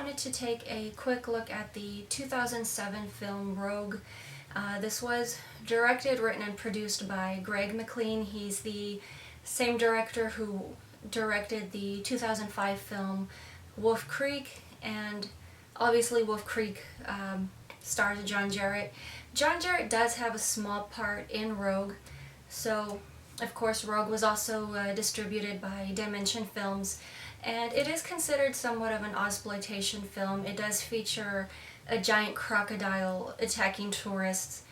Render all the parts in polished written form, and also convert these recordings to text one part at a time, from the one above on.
wanted to take a quick look at the 2007 film Rogue. This was directed, written, and produced by Greg McLean. He's the same director who directed the 2005 film Wolf Creek, and obviously Wolf Creek stars John Jarrett. John Jarrett does have a small part in Rogue, so of course Rogue was also distributed by Dimension Films, and it is considered somewhat of an exploitation film. It does feature a giant crocodile attacking tourists.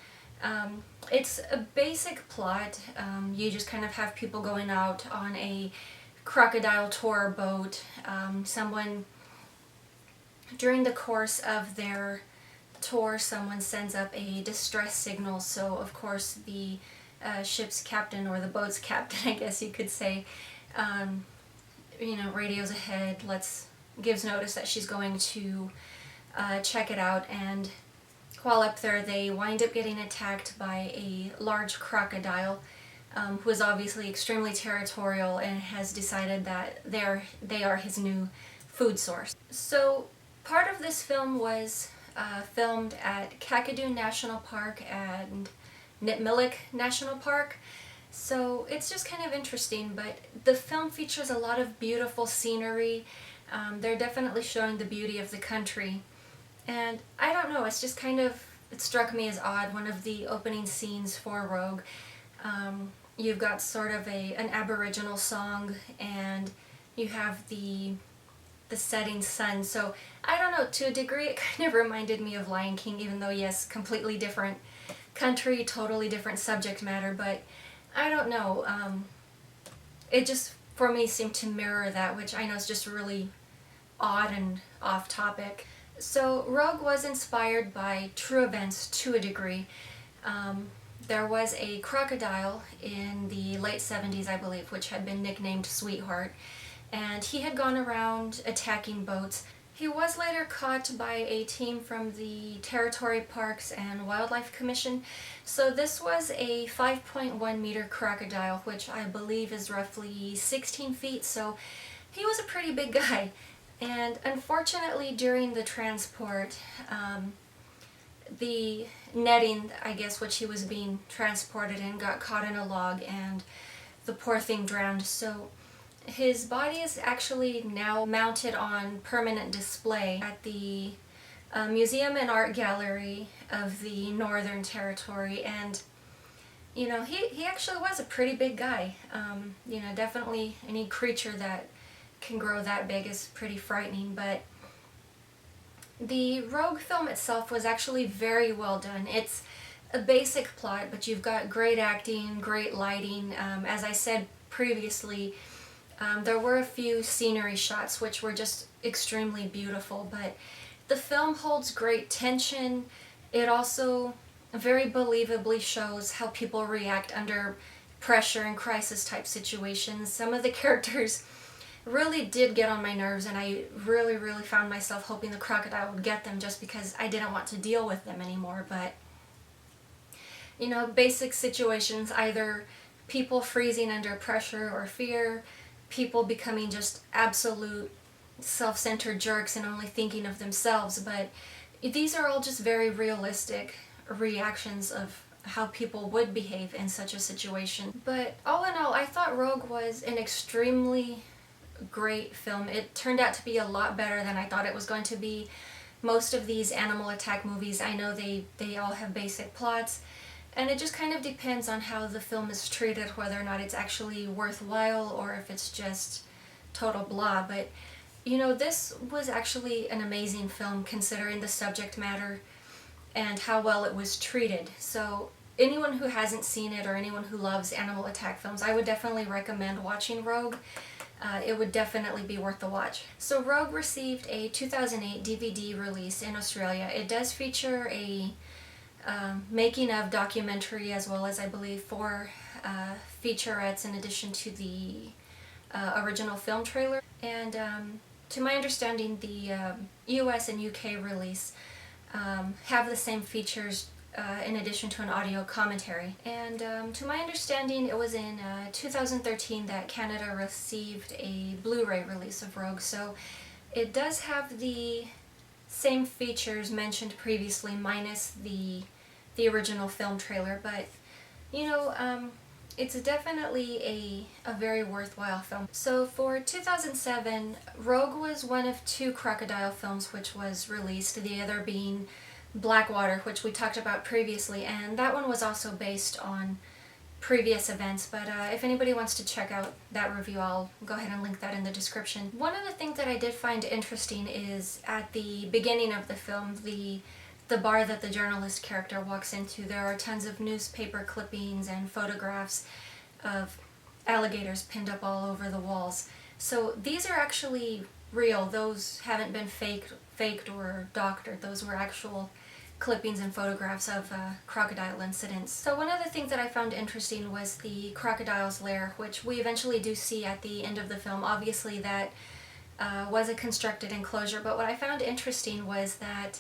It's a basic plot. You just kind of have people going out on a crocodile tour boat. During the course of their tour, someone sends up a distress signal, so of course the ship's captain, or the boat's captain I guess you could say, radios ahead, gives notice that she's going to check it out, and while up there they wind up getting attacked by a large crocodile who is obviously extremely territorial and has decided that they are his new food source. So part of this film was filmed at Kakadu National Park and Nitmillik National Park. So it's just kind of interesting, but the film features a lot of beautiful scenery. They're definitely showing the beauty of the country. And I don't know, it's just it struck me as odd. One of the opening scenes for Rogue, you've got sort of an Aboriginal song, and you have the setting sun. So I don't know, to a degree it kind of reminded me of Lion King, even though yes, completely different country, totally different subject matter, but I don't know, it just for me seemed to mirror that, which I know is just really odd and off topic. So Rogue was inspired by true events to a degree. There was a crocodile in the late 70s, I believe, which had been nicknamed Sweetheart, and he had gone around attacking boats. He was later caught by a team from the Territory Parks and Wildlife Commission. So this was a 5.1 meter crocodile, which I believe is roughly 16 feet, so he was a pretty big guy. And unfortunately during the transport, the netting, I guess, which he was being transported in, got caught in a log, and the poor thing drowned. So his body is actually now mounted on permanent display at the Museum and Art Gallery of the Northern Territory, and he actually was a pretty big guy. Definitely any creature that can grow that big is pretty frightening, but the Rogue film itself was actually very well done. It's a basic plot, but you've got great acting, great lighting. As I said previously, there were a few scenery shots which were just extremely beautiful, but the film holds great tension. It also very believably shows how people react under pressure and crisis type situations. Some of the characters really did get on my nerves, and I really found myself hoping the crocodile would get them, just because I didn't want to deal with them anymore. But basic situations, either people freezing under pressure or fear, people becoming just absolute self-centered jerks and only thinking of themselves. But these are all just very realistic reactions of how people would behave in such a situation. But all in all, I thought Rogue was an extremely great film. It turned out to be a lot better than I thought it was going to be. Most of these animal attack movies, I know they all have basic plots, and it just kind of depends on how the film is treated, whether or not it's actually worthwhile or if it's just total blah. But this was actually an amazing film considering the subject matter and how well it was treated. So anyone who hasn't seen it, or anyone who loves animal attack films, I would definitely recommend watching Rogue. It would definitely be worth the watch. So Rogue received a 2008 DVD release in Australia. It does feature a making of documentary, as well as I believe 4 featurettes in addition to the original film trailer. And to my understanding, the US and UK release have the same features in addition to an audio commentary. And to my understanding, it was in 2013 that Canada received a Blu-ray release of Rogue, so it does have the same features mentioned previously, minus the original film trailer, but you know, it's definitely a very worthwhile film. So for 2007, Rogue was one of two crocodile films which was released, the other being Blackwater, which we talked about previously, and that one was also based on previous events, but if anybody wants to check out that review, I'll go ahead and link that in the description. One of the things that I did find interesting is at the beginning of the film, the bar that the journalist character walks into, there are tons of newspaper clippings and photographs of alligators pinned up all over the walls. So these are actually real. Those haven't been faked or doctored. Those were actual clippings and photographs of crocodile incidents. So one of the things that I found interesting was the crocodile's lair, which we eventually do see at the end of the film. Obviously that was a constructed enclosure, but what I found interesting was that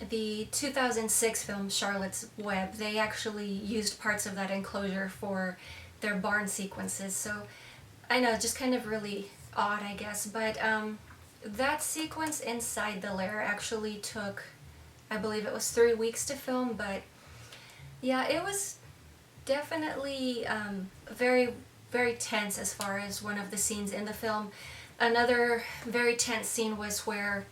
the 2006 film Charlotte's Web, they actually used parts of that enclosure for their barn sequences. So I know, just kind of really odd, I guess, but that sequence inside the lair actually took, I believe it was 3 weeks to film, but yeah, it was definitely very, very tense as far as one of the scenes in the film. Another very tense scene was where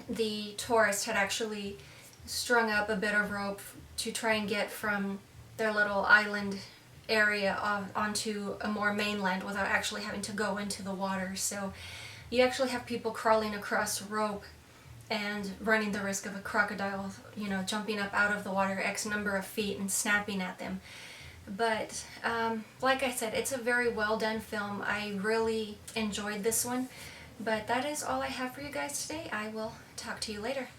the tourist had actually strung up a bit of rope to try and get from their little island area onto a more mainland without actually having to go into the water. So you actually have people crawling across rope and running the risk of a crocodile, you know, jumping up out of the water X number of feet and snapping at them. But like I said, it's a very well done film. I really enjoyed this one. But that is all I have for you guys today. I will talk to you later.